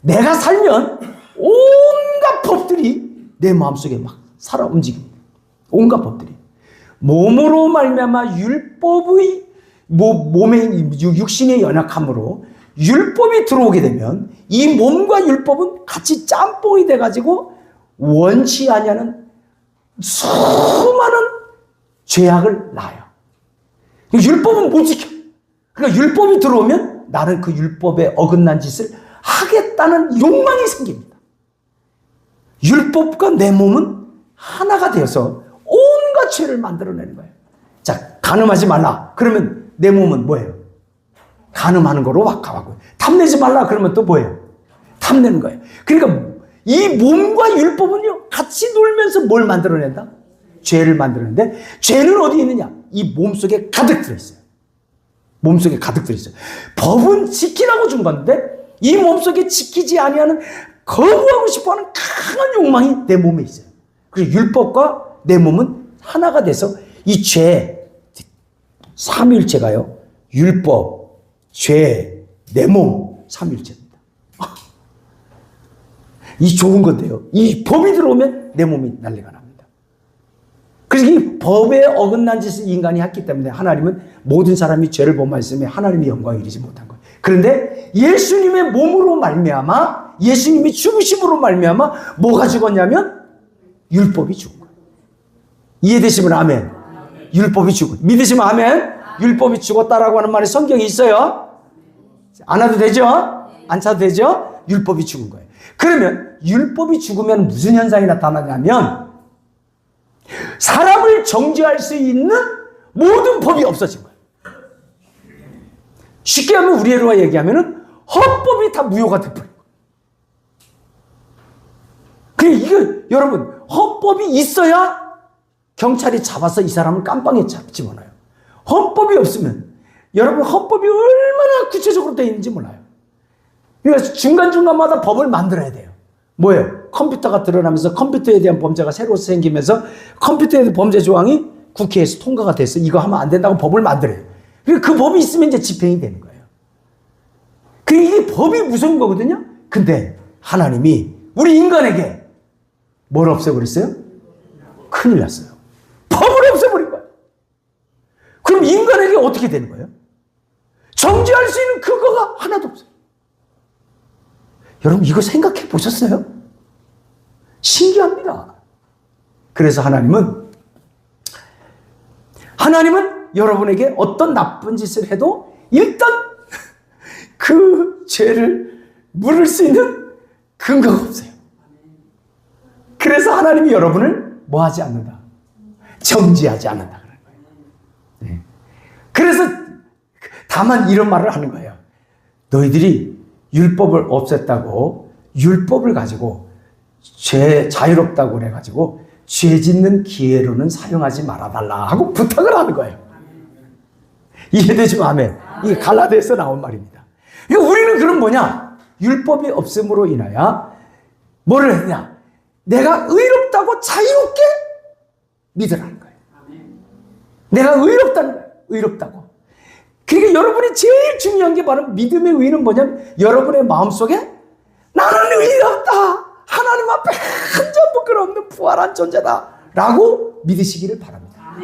내가 살면 온갖 법들이 내 마음속에 막 살아 움직입니다. 온갖 법들이. 몸으로 말미암아 율법의 몸의 육신의 연약함으로 율법이 들어오게 되면 이 몸과 율법은 같이 짬뽕이 돼가지고 원치 아니하는 수많은 죄악을 낳아요. 율법은 못 지켜. 그러니까 율법이 들어오면 나는 그 율법에 어긋난 짓을 하겠다는 욕망이 생깁니다. 율법과 내 몸은 하나가 되어서 온갖 죄를 만들어내는 거예요. 자, 간음하지 말라. 그러면 내 몸은 뭐예요? 간음하는 거로 가고. 탐내지 말라. 그러면 또 뭐예요? 탐내는 거예요. 그러니까 이 몸과 율법은요, 같이 놀면서 뭘 만들어낸다? 죄를 만들어내는데, 죄는 어디 있느냐? 이 몸 속에 가득 들어있어요. 몸속에 가득 들어있어요. 법은 지키라고 준 건데 이 몸속에 지키지 아니하는 거부하고 싶어하는 강한 욕망이 내 몸에 있어요. 그래서 율법과 내 몸은 하나가 돼서 이 죄, 삼위일체가요. 율법, 죄, 내 몸, 삼위일체입니다. 이 좋은 건데요. 이 법이 들어오면 내 몸이 난리가 납니다. 그래서 이 법에 어긋난 짓을 인간이 했기 때문에 하나님은 모든 사람이 죄를 범하였으며 하나님의 영광을 이루지 못한 거예요. 그런데 예수님의 몸으로 말미암아 예수님이 죽으심으로 말미암아 뭐가 죽었냐면 율법이 죽은 거예요. 이해되시면 아멘. 율법이 죽은. 믿으시면 아멘. 율법이 죽었다라고 하는 말이 성경에 있어요. 안 와도 되죠? 안 차도 되죠? 율법이 죽은 거예요. 그러면 율법이 죽으면 무슨 현상이 나타나냐면 사람을 정죄할 수 있는 모든 법이 없어진 거예요. 쉽게 하면 우리로 얘기하면 헌법이 다 무효가 돼버린 거예요. 그래 이거 여러분 헌법이 있어야 경찰이 잡아서 이 사람을 깜빵에 집어넣어요. 헌법이 없으면 여러분 헌법이 얼마나 구체적으로 되어 있는지 몰라요. 그러니까 중간중간마다 법을 만들어야 돼요. 뭐예요? 컴퓨터가 드러나면서 컴퓨터에 대한 범죄가 새로 생기면서 컴퓨터에 대한 범죄 조항이 국회에서 통과가 돼서 이거 하면 안 된다고 법을 만들어요. 그러니까 그 법이 있으면 이제 집행이 되는 거예요. 이게 법이 무서운 거거든요. 근데 하나님이 우리 인간에게 뭘 없애버렸어요? 큰일 났어요. 법을 없애버린 거예요. 그럼 인간에게 어떻게 되는 거예요? 정죄할 수 있는 근거가 하나도 없어요. 여러분 이거 생각해 보셨어요? 신기합니다. 그래서 하나님은 여러분에게 어떤 나쁜 짓을 해도 일단 그 죄를 물을 수 있는 근거가 없어요. 그래서 하나님이 여러분을 뭐 하지 않는다? 정죄하지 않는다 그런 거예요. 네. 그래서 다만 이런 말을 하는 거예요. 너희들이 율법을 없앴다고 율법을 가지고 자유롭다고 그래가지고 죄 짓는 기회로는 사용하지 말아달라 하고 부탁을 하는 거예요. 이해되시면 아멘. 이게 갈라디아에서 나온 말입니다. 그러니까 우리는 그럼 뭐냐? 율법이 없음으로 인하여 뭐를 했냐? 내가 의롭다고 자유롭게 믿으라는 거예요. 내가 의롭다는 거예요. 의롭다고. 그러니까 여러분이 제일 중요한 게 바로 믿음의 의는 뭐냐면 여러분의 마음속에 나는 의롭다. 하나님 앞에 한 점 부끄러 없는 부활한 존재다. 라고 믿으시기를 바랍니다.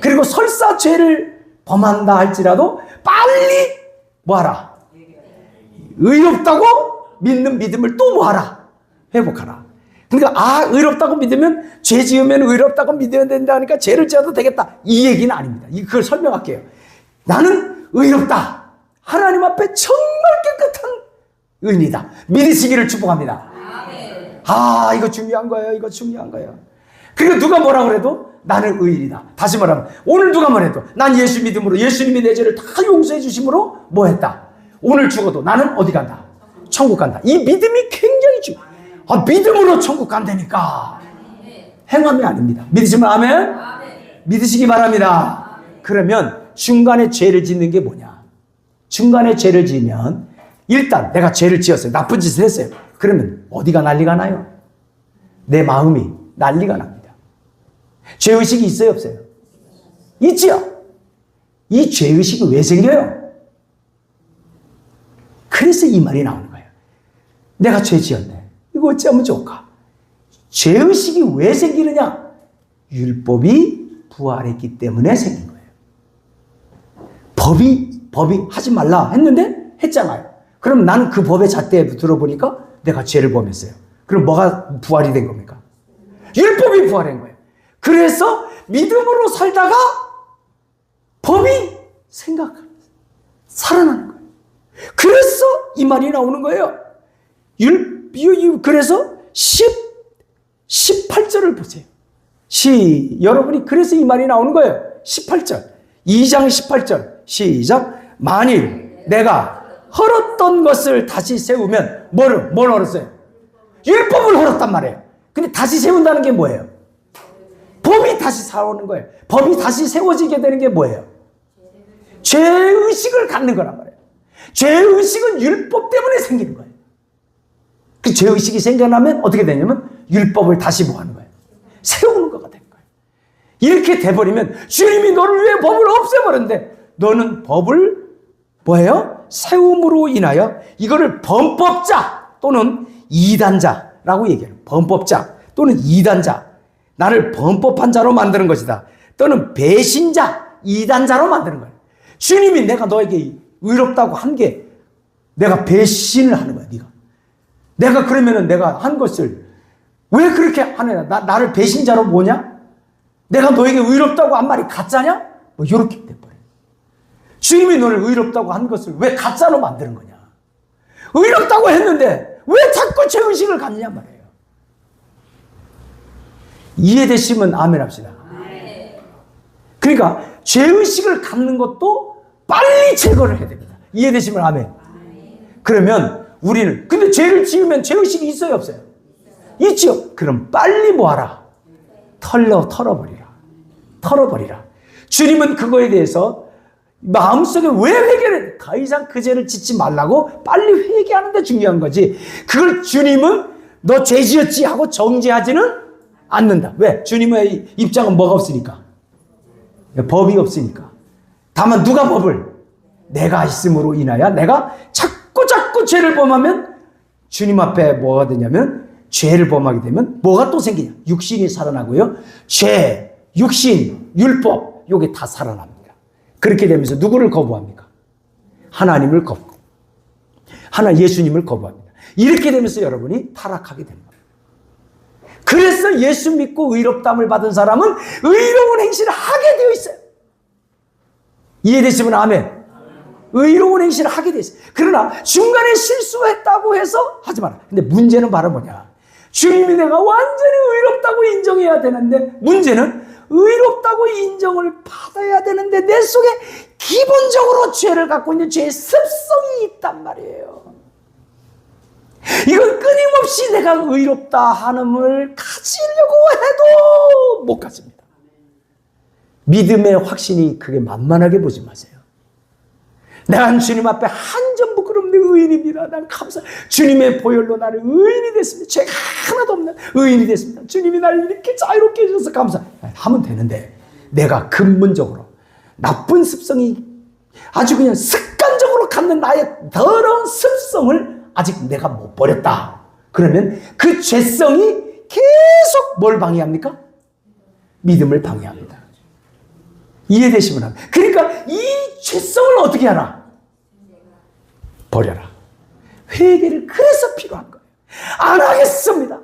그리고 설사 죄를 범한다 할지라도 빨리 뭐하라? 의롭다고 믿는 믿음을 또 뭐하라? 회복하라. 그러니까 의롭다고 믿으면 죄 지으면 의롭다고 믿어야 된다 하니까 죄를 지어도 되겠다. 이 얘기는 아닙니다. 그걸 설명할게요. 나는 의롭다. 하나님 앞에 정말 깨끗한 의인이다. 믿으시기를 축복합니다. 이거 중요한 거예요. 이거 중요한 거예요. 그러니까 누가 뭐라 그래도 나는 의인이다. 다시 말하면 오늘 누가 뭐래도 난 예수 믿음으로 예수님이 내 죄를 다 용서해 주심으로 뭐 했다. 오늘 죽어도 나는 어디 간다? 천국 간다. 이 믿음이 굉장히 중요해요. 믿음으로 천국 간다니까. 행함이 아닙니다. 믿으시면 아멘? 믿으시기 바랍니다. 그러면 중간에 죄를 짓는 게 뭐냐? 중간에 죄를 지으면 일단 내가 죄를 지었어요. 나쁜 짓을 했어요. 그러면 어디가 난리가 나요? 내 마음이 난리가 납니다. 죄의식이 있어요? 없어요? 있지요? 이 죄의식이 왜 생겨요? 그래서 이 말이 나오는 거예요. 내가 죄 지었네. 이거 어찌하면 좋을까? 죄의식이 왜 생기느냐? 율법이 부활했기 때문에 생긴 거예요. 법이 하지 말라 했는데 했잖아요. 그럼 나는 그 법의 잣대에 들어보니까 내가 죄를 범했어요. 그럼 뭐가 부활이 된 겁니까? 율법이 부활한 거예요. 그래서 믿음으로 살다가 법이 살아나는 거예요. 그래서 이 말이 나오는 거예요. 그래서 18절을 보세요. 여러분이 그래서 이 말이 나오는 거예요. 18절. 2장 18절. 시작. 만일 내가 헐었던 것을 다시 세우면 뭘 헐었어요? 율법을 헐었단 말이에요. 근데 다시 세운다는 게 뭐예요? 법이 다시 살아오는 거예요. 법이 다시 세워지게 되는 게 뭐예요? 죄의식을 갖는 거란 말이에요. 죄의식은 율법 때문에 생기는 거예요. 그 죄의식이 생겨나면 어떻게 되냐면 율법을 다시 뭐 하는 거예요? 세우는 거가 되는 거예요. 이렇게 돼버리면 주님이 너를 위해 법을 없애버렸는데 너는 법을 뭐예요? 세움으로 인하여 이거를 범법자 또는 이단자라고 얘기해요. 범법자 또는 이단자. 나를 범법한 자로 만드는 것이다. 또는 배신자, 이단자로 만드는 거예요. 주님이 내가 너에게 의롭다고 한 게 내가 배신을 하는 거야, 네가. 내가 그러면은 내가 한 것을 왜 그렇게 하느냐? 나를 배신자로 뭐냐? 내가 너에게 의롭다고 한 말이 가짜냐? 뭐 이렇게 돼버려. 주님이 너를 의롭다고 한 것을 왜 가짜로 만드는 거냐? 의롭다고 했는데 왜 자꾸 죄의식을 갖느냐 말이에요. 이해되시면 아멘 합시다. 그러니까 죄의식을 갖는 것도 빨리 제거를 해야 됩니다. 이해되시면 아멘. 그러면 우리는 근데 죄를 지으면 죄의식이 있어요 없어요? 있죠. 그럼 빨리 뭐하라? 털어버리라. 주님은 그거에 대해서 마음속에 왜 회개를 더 이상 그 죄를 짓지 말라고 빨리 회개하는 데 중요한 거지. 그걸 주님은 너 죄 지었지 하고 정죄하지는 않는다. 왜? 주님의 입장은 뭐가 없으니까. 법이 없으니까. 다만 누가 법을? 내가 있음으로 인하여 내가 자꾸 죄를 범하면 주님 앞에 뭐가 되냐면 죄를 범하게 되면 뭐가 또 생기냐? 육신이 살아나고요. 죄, 육신, 율법 요게 다 살아납니다. 그렇게 되면서 누구를 거부합니까? 하나님을 거부. 예수님을 거부합니다. 이렇게 되면서 여러분이 타락하게 됩니다. 그래서 예수 믿고 의롭다함을 받은 사람은 의로운 행실을 하게 되어 있어요. 이해되시면 아멘. 의로운 행실을 하게 되어 있어요. 그러나 중간에 실수했다고 해서 하지 마라. 근데 문제는 바로 뭐냐? 주님이 내가 완전히 의롭다고 인정해야 되는데 문제는 의롭다고 인정을 받아야 되는데 내 속에 기본적으로 죄를 갖고 있는 죄의 습성이 있단 말이에요. 이건 끊임없이 내가 의롭다 하는을 가지려고 해도 못 가집니다. 믿음의 확신이 그게 만만하게 보지 마세요. 난 주님 앞에 한 점 부끄럼 없는 의인입니다. 난 주님의 보혈로 나를 의인이 됐습니다. 죄가 하나도 없는 의인이 됐습니다. 주님이 나를 이렇게 자유롭게 해주셔서 하면 되는데 내가 근본적으로 나쁜 습성이 아주 그냥 습관적으로 갖는 나의 더러운 습성을 아직 내가 못 버렸다. 그러면 그 죄성이 계속 뭘 방해합니까? 믿음을 방해합니다. 이해되시면 합니다. 그러니까 이 죄성을 어떻게 하라? 버려라. 회개를 그래서 필요한 거예요. 안 하겠습니다.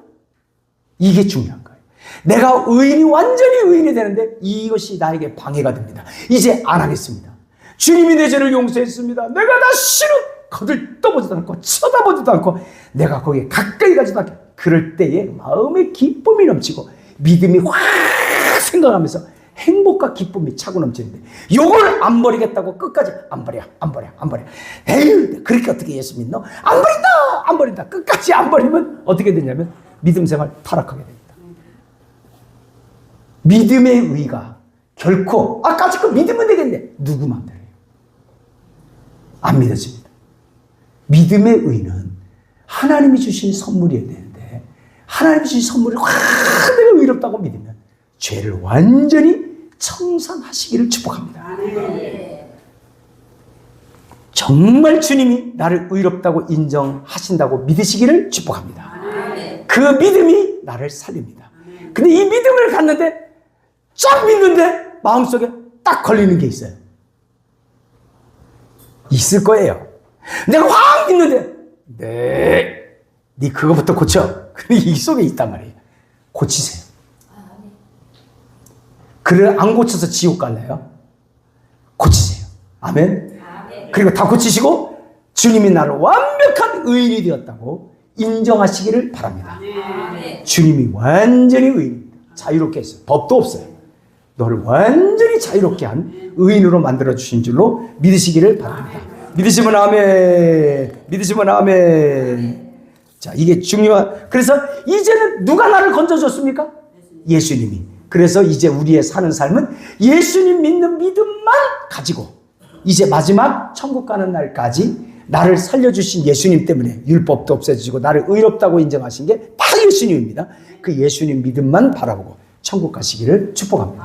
이게 중요한 거예요. 내가 완전히 의인이 되는데 이것이 나에게 방해가 됩니다. 이제 안 하겠습니다. 주님이 내 죄를 용서했습니다. 내가 다시는 거들떠보지도 않고 쳐다보지도 않고 내가 거기에 가까이 가지도 않고 그럴 때에 마음에 기쁨이 넘치고 믿음이 확 생각하면서 행복과 기쁨이 차고 넘치는데 요걸 안 버리겠다고 끝까지 안 버려. 에휴 그렇게 어떻게 예수 믿노? 안 버린다. 끝까지 안 버리면 어떻게 되냐면 믿음 생활 타락하게 됩니다. 믿음의 의가 결코 까짓거 믿으면 되겠네. 누구 맘대로요. 안 믿어집니다. 믿음의 의는 하나님이 주신 선물이어야 되는데 하나님이 주신 선물을 확 내가 의롭다고 믿으면 죄를 완전히 청산하시기를 축복합니다. 정말 주님이 나를 의롭다고 인정하신다고 믿으시기를 축복합니다. 그 믿음이 나를 살립니다. 근데 이 믿음을 갖는데 쫙 믿는데 마음속에 딱 걸리는 게 있어요. 있을 거예요. 내가 확 믿는데 네 그거부터 고쳐. 이 속에 있단 말이에요. 고치세요. 그를 안 고쳐서 지옥 갈래요? 고치세요. 아멘. 그리고 다 고치시고 주님이 나를 완벽한 의인이 되었다고 인정하시기를 바랍니다. 주님이 완전히 의인입니다. 자유롭게 했어요. 법도 없어요. 너를 완전히 자유롭게 한 의인으로 만들어주신 줄로 믿으시기를 바랍니다. 믿으시면 아멘. 자, 이게 중요한. 그래서 이제는 누가 나를 건져줬습니까? 예수님이. 그래서 이제 우리의 사는 삶은 예수님 믿는 믿음만 가지고 이제 마지막 천국 가는 날까지 나를 살려주신 예수님 때문에 율법도 없애주시고 나를 의롭다고 인정하신 게 다 예수님입니다. 그 예수님 믿음만 바라보고 천국 가시기를 축복합니다.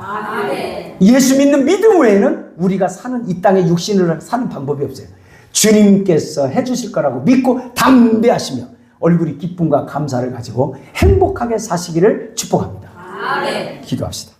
예수 믿는 믿음 외에는 우리가 사는 이 땅의 육신을 사는 방법이 없어요. 주님께서 해주실 거라고 믿고 담대하시며 얼굴이 기쁨과 감사를 가지고 행복하게 사시기를 축복합니다. 기도합시다.